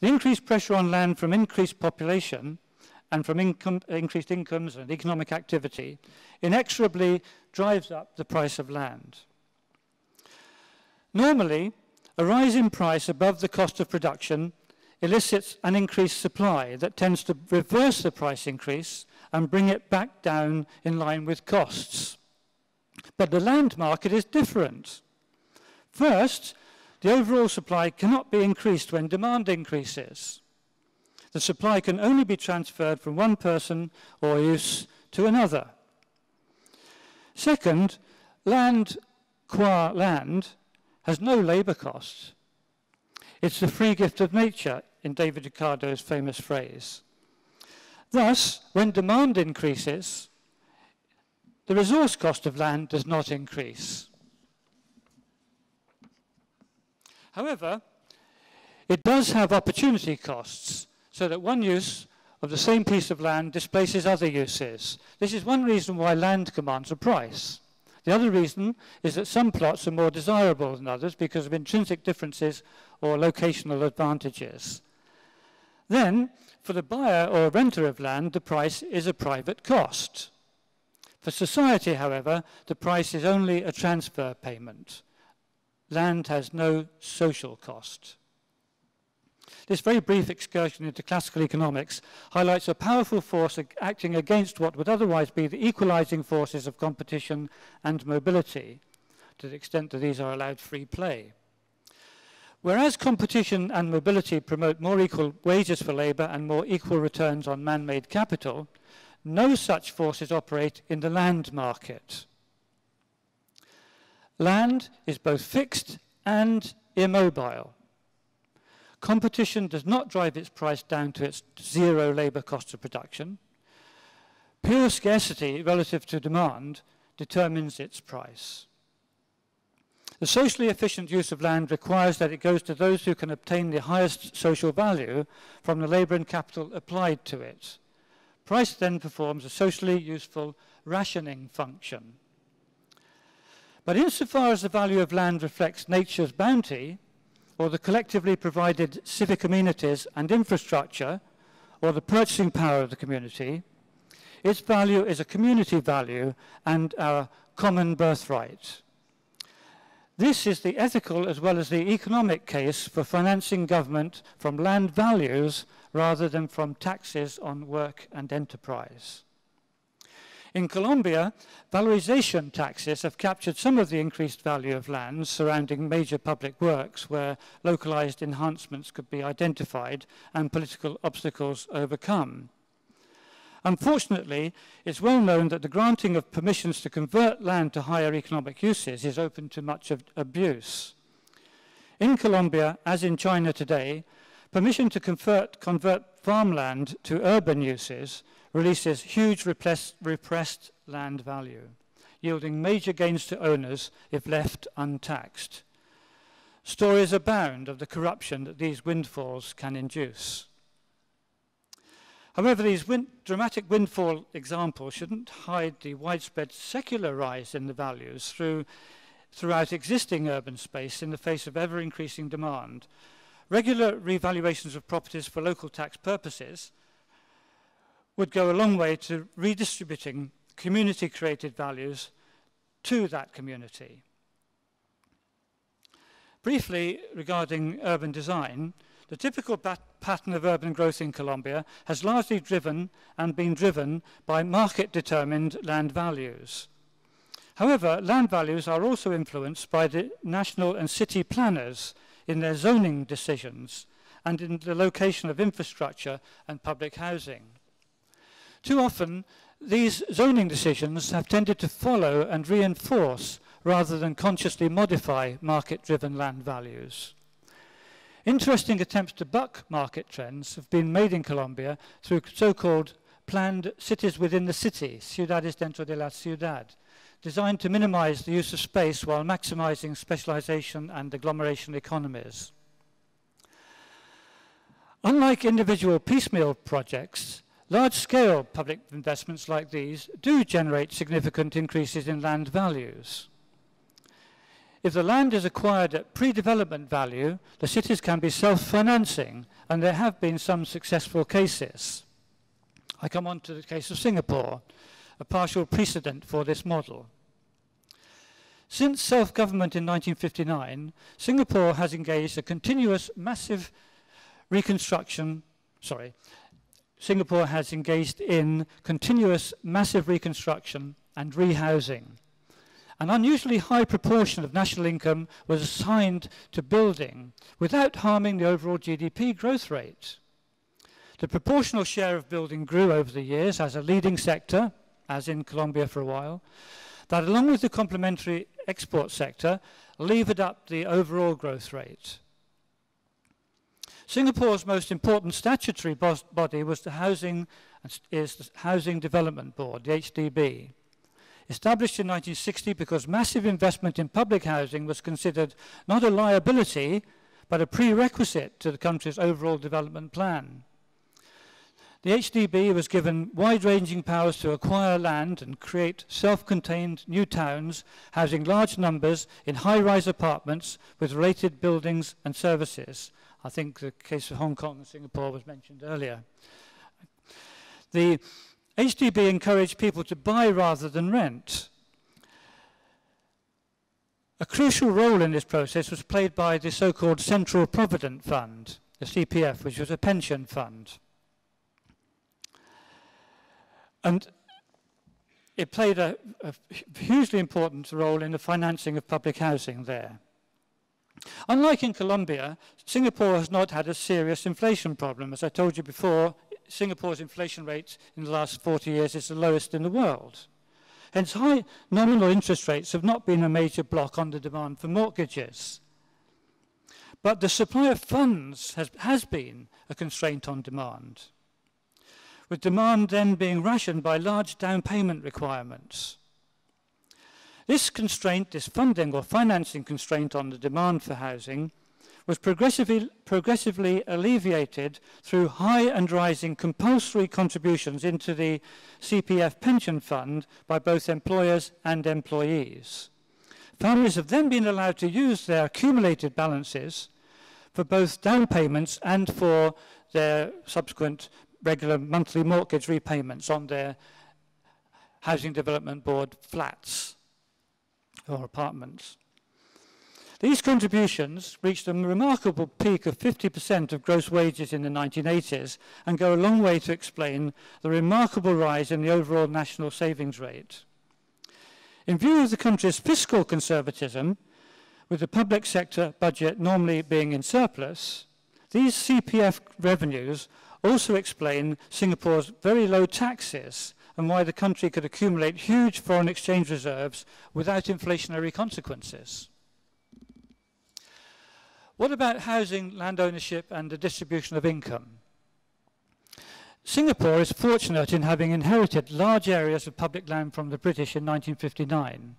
The increased pressure on land from increased population and from increased incomes and economic activity inexorably drives up the price of land. Normally, a rise in price above the cost of production elicits an increased supply that tends to reverse the price increase and bring it back down in line with costs. But the land market is different. First, the overall supply cannot be increased when demand increases. The supply can only be transferred from one person or use to another. Second, land qua land has no labour costs. It's the free gift of nature, in David Ricardo's famous phrase. Thus, when demand increases, the resource cost of land does not increase. However, it does have opportunity costs, so that one use of the same piece of land displaces other uses. This is one reason why land commands a price. The other reason is that some plots are more desirable than others because of intrinsic differences or locational advantages. Then, for the buyer or renter of land, the price is a private cost. For society, however, the price is only a transfer payment. Land has no social cost. This very brief excursion into classical economics highlights a powerful force acting against what would otherwise be the equalizing forces of competition and mobility, to the extent that these are allowed free play. Whereas competition and mobility promote more equal wages for labor and more equal returns on man-made capital, no such forces operate in the land market. Land is both fixed and immobile. Competition does not drive its price down to its zero labor cost of production. Pure scarcity relative to demand determines its price. The socially efficient use of land requires that it goes to those who can obtain the highest social value from the labor and capital applied to it. Price then performs a socially useful rationing function. But insofar as the value of land reflects nature's bounty, or the collectively provided civic amenities and infrastructure, or the purchasing power of the community, its value is a community value and our common birthright. This is the ethical as well as the economic case for financing government from land values rather than from taxes on work and enterprise. In Colombia, valorization taxes have captured some of the increased value of lands surrounding major public works where localized enhancements could be identified and political obstacles overcome. Unfortunately, it's well known that the granting of permissions to convert land to higher economic uses is open to much abuse. In Colombia, as in China today, permission to convert farmland to urban uses releases huge repressed land value, yielding major gains to owners if left untaxed. Stories abound of the corruption that these windfalls can induce. However, these dramatic windfall examples shouldn't hide the widespread secular rise in the values throughout existing urban space in the face of ever-increasing demand. Regular revaluations of properties for local tax purposes would go a long way to redistributing community-created values to that community. Briefly, regarding urban design, the typical pattern of urban growth in Colombia has largely been driven by market-determined land values. However, land values are also influenced by the national and city planners in their zoning decisions and in the location of infrastructure and public housing. Too often, these zoning decisions have tended to follow and reinforce rather than consciously modify market-driven land values. Interesting attempts to buck market trends have been made in Colombia through so-called planned cities within the city, ciudades dentro de la ciudad, designed to minimize the use of space while maximizing specialization and agglomeration economies. Unlike individual piecemeal projects, large-scale public investments like these do generate significant increases in land values. If the land is acquired at pre-development value, the cities can be self-financing and there have been some successful cases. I come on to the case of Singapore, a partial precedent for this model. Since self-government in 1959, Singapore has engaged a continuous massive reconstruction, Singapore has engaged in continuous massive reconstruction and rehousing. An unusually high proportion of national income was assigned to building without harming the overall GDP growth rate. The proportional share of building grew over the years as a leading sector, as in Colombia for a while, that along with the complementary export sector, levered up the overall growth rate. Singapore's most important statutory body was the Housing Development Board, the HDB. Established in 1960 because massive investment in public housing was considered not a liability, but a prerequisite to the country's overall development plan. The HDB was given wide-ranging powers to acquire land and create self-contained new towns, housing large numbers in high-rise apartments with related buildings and services. I think the case of Hong Kong and Singapore was mentioned earlier. The HDB encouraged people to buy rather than rent. A crucial role in this process was played by the so-called Central Provident Fund, the CPF, which was a pension fund. And it played a hugely important role in the financing of public housing there. Unlike in Colombia, Singapore has not had a serious inflation problem. As I told you before, Singapore's inflation rate in the last 40 years is the lowest in the world. Hence, high nominal interest rates have not been a major block on the demand for mortgages. But the supply of funds has been a constraint on demand, with demand then being rationed by large down payment requirements. This constraint, this funding or financing constraint on the demand for housing, was progressively alleviated through high and rising compulsory contributions into the CPF pension fund by both employers and employees. Families have then been allowed to use their accumulated balances for both down payments and for their subsequent regular monthly mortgage repayments on their Housing Development Board flats or apartments. These contributions reached a remarkable peak of 50% of gross wages in the 1980s and go a long way to explain the remarkable rise in the overall national savings rate. In view of the country's fiscal conservatism, with the public sector budget normally being in surplus, these CPF revenues also explain Singapore's very low taxes and why the country could accumulate huge foreign exchange reserves without inflationary consequences. What about housing, land ownership, and the distribution of income? Singapore is fortunate in having inherited large areas of public land from the British in 1959.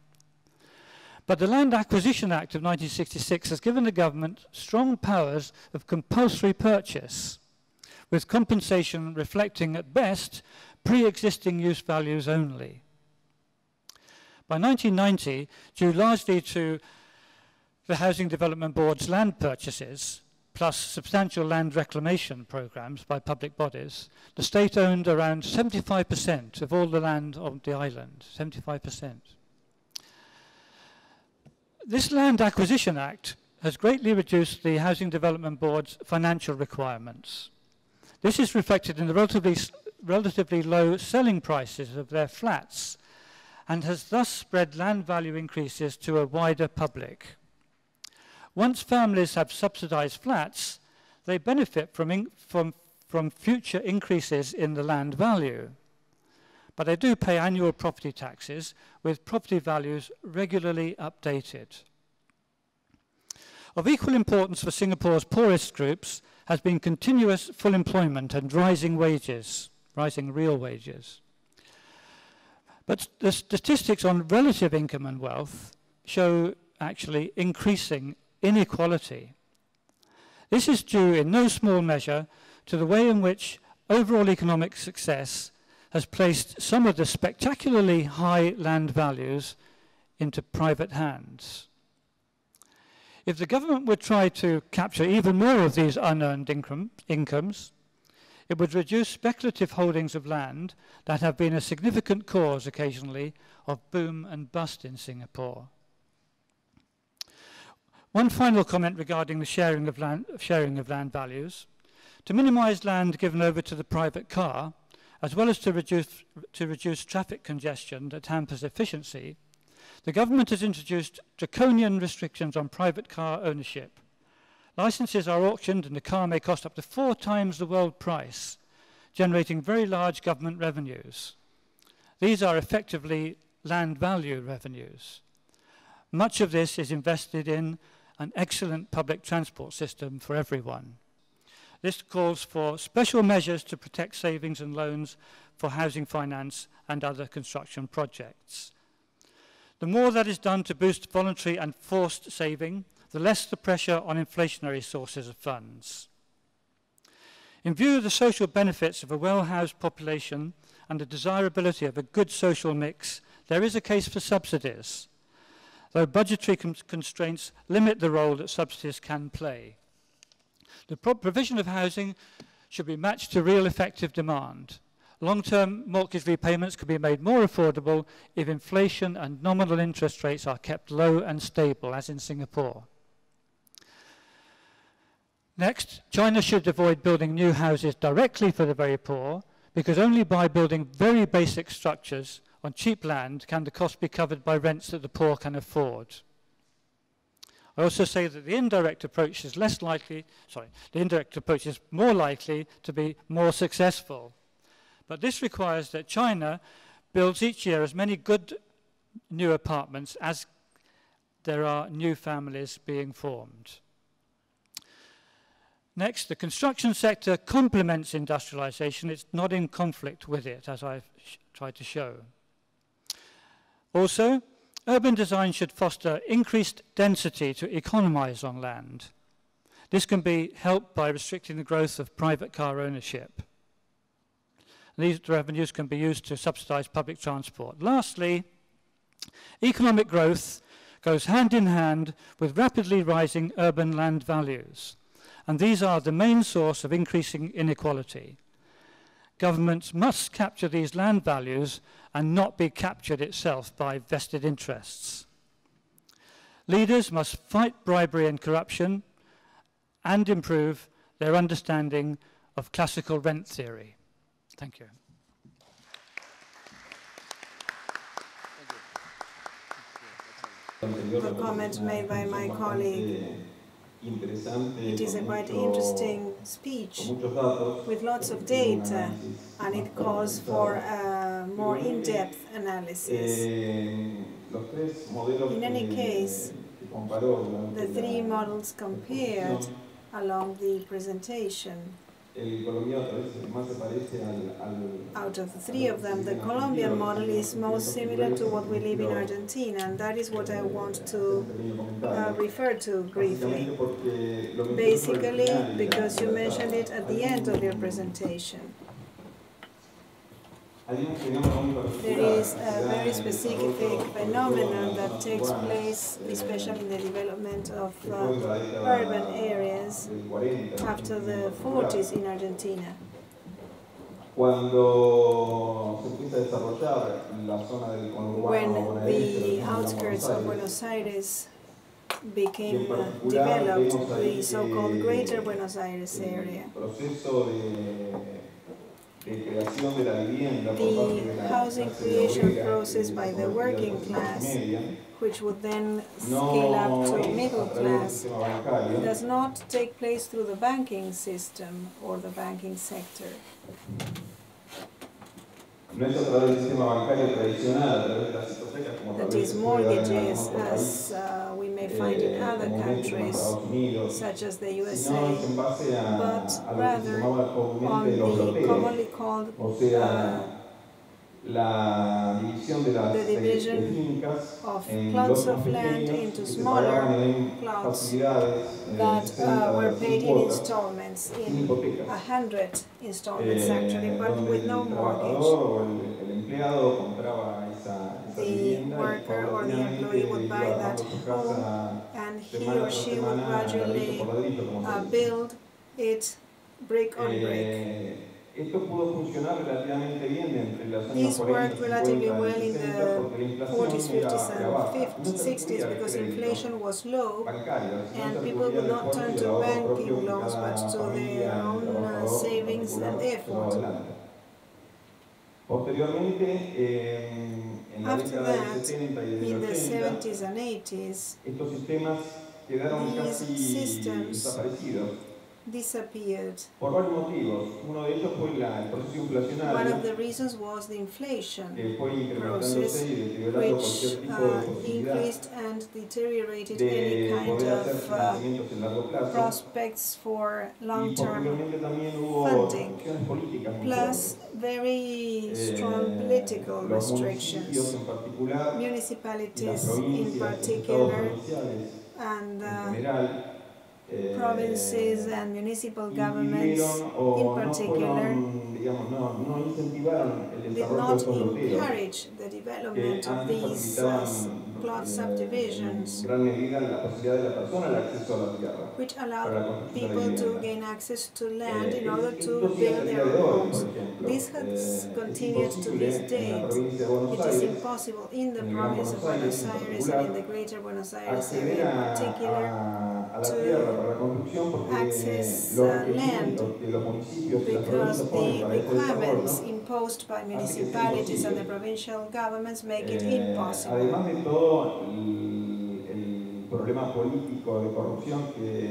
But the Land Acquisition Act of 1966 has given the government strong powers of compulsory purchase, with compensation reflecting at best pre-existing use values only. By 1990, due largely to the Housing Development Board's land purchases, plus substantial land reclamation programs by public bodies, the state owned around 75% of all the land on the island, 75%. This Land Acquisition Act has greatly reduced the Housing Development Board's financial requirements. This is reflected in the relatively low selling prices of their flats and has thus spread land value increases to a wider public. Once families have subsidized flats, they benefit from future increases in the land value. But they do pay annual property taxes, with property values regularly updated. Of equal importance for Singapore's poorest groups has been continuous full employment and rising wages, rising real wages. But the statistics on relative income and wealth show actually increasing inequality. This is due in no small measure to the way in which overall economic success has placed some of the spectacularly high land values into private hands. If the government would try to capture even more of these unearned incomes, it would reduce speculative holdings of land that have been a significant cause occasionally of boom and bust in Singapore. One final comment regarding the sharing of land values. To minimize land given over to the private car, as well as to reduce traffic congestion that hampers efficiency, the government has introduced draconian restrictions on private car ownership. Licenses are auctioned and the car may cost up to 4 times the world price, generating very large government revenues. These are effectively land value revenues. Much of this is invested in an excellent public transport system for everyone. This calls for special measures to protect savings and loans for housing finance and other construction projects. The more that is done to boost voluntary and forced saving, the less the pressure on inflationary sources of funds. In view of the social benefits of a well-housed population and the desirability of a good social mix, there is a case for subsidies, though budgetary constraints limit the role that subsidies can play. The provision of housing should be matched to real effective demand. Long-term mortgage repayments can be made more affordable if inflation and nominal interest rates are kept low and stable, as in Singapore. Next, China should avoid building new houses directly for the very poor, because only by building very basic structures on cheap land can the cost be covered by rents that the poor can afford. I also say that the indirect approach is more likely to be more successful. But this requires that China builds each year as many good new apartments as there are new families being formed. Next, the construction sector complements industrialization. It's not in conflict with it, as I've tried to show. Also, urban design should foster increased density to economize on land. This can be helped by restricting the growth of private car ownership. These revenues can be used to subsidize public transport. Lastly, economic growth goes hand in hand with rapidly rising urban land values, and these are the main source of increasing inequality. Governments must capture these land values and not be captured itself by vested interests. Leaders must fight bribery and corruption and improve their understanding of classical rent theory. Thank you. The comment made by my colleague. It is a quite interesting speech with lots of data, and it calls for a more in-depth analysis. In any case, the 3 models compared along the presentation, out of the 3 of them, the Colombian model is most similar to what we live in Argentina, and that is what I want to refer to briefly. Basically, because you mentioned it at the end of your presentation. There is a very specific phenomenon that takes place, especially in the development of urban areas after the 40s in Argentina. When the outskirts of Buenos Aires became developed, the so-called Greater Buenos Aires area, the housing creation process by the working class, which would then scale up to middle class, does not take place through the banking system or the banking sector. That is, mortgages, as we may find in other countries, such as the USA, but rather on the commonly called the division of plots of land into smaller plots that were paid in installments, in 100 installments actually, but with no mortgage. The worker or the employee would buy that home and and he or she would gradually build it brick on brick. This worked relatively well in the 40s, 50s and 60s because inflation was low and people would not turn to banking loans but to their own savings and effort. After that, in the 70s and 80s, these systems disappeared. One of the reasons was the inflation process, which increased and deteriorated any kind of prospects for long-term funding, plus very strong political restrictions. Municipalities in particular and provinces and municipal governments in particular did not encourage the development of these plot subdivisions, which allowed people to gain access to land in order to build their homes. This has continued to this date. It is impossible in the province of Buenos Aires and in the greater Buenos Aires area in particular to access land because the requirements imposed by municipalities and the provincial governments make it impossible.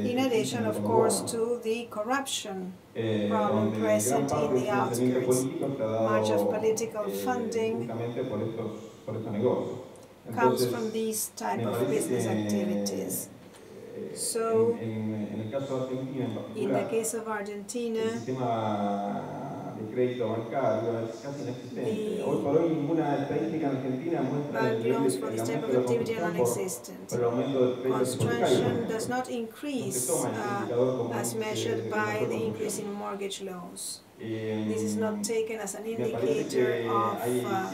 In addition, of course, to the corruption problem present in the outskirts, much of political funding comes from these type of business activities. So, in the case of Argentina, the bank loans for this type of activity are non-existent. Construction does not increase as measured by the increase in mortgage loans. This is not taken as an indicator of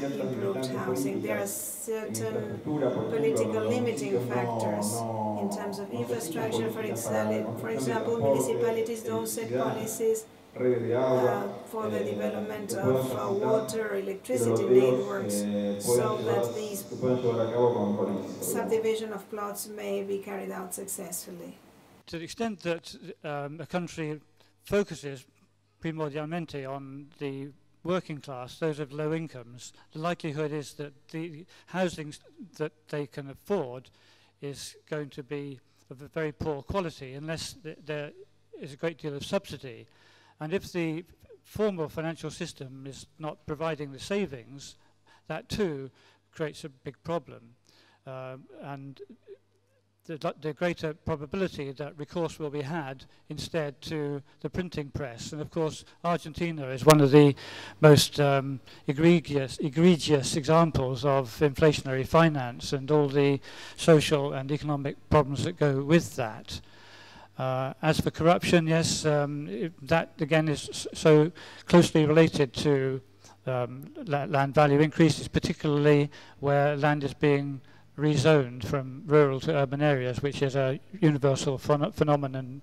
improved housing. There are certain political limiting factors in terms of infrastructure. For example, municipalities don't set policies for the development of water or electricity networks so that these subdivision of plots may be carried out successfully. To the extent that a country focuses primordialmente on the working class, those of low incomes, the likelihood is that the housing that they can afford is going to be of a very poor quality unless there is a great deal of subsidy. And if the formal financial system is not providing the savings, that too creates a big problem. And the greater probability that recourse will be had instead to the printing press. And of course, Argentina is one of the most egregious examples of inflationary finance and all the social and economic problems that go with that. As for corruption, yes, that again is so closely related to land value increases, particularly where land is being rezoned from rural to urban areas, which is a universal phenomenon,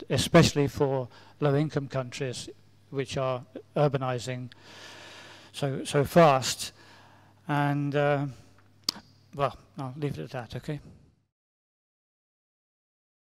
especially for low-income countries, which are urbanizing so fast. And, well, I'll leave it at that, okay?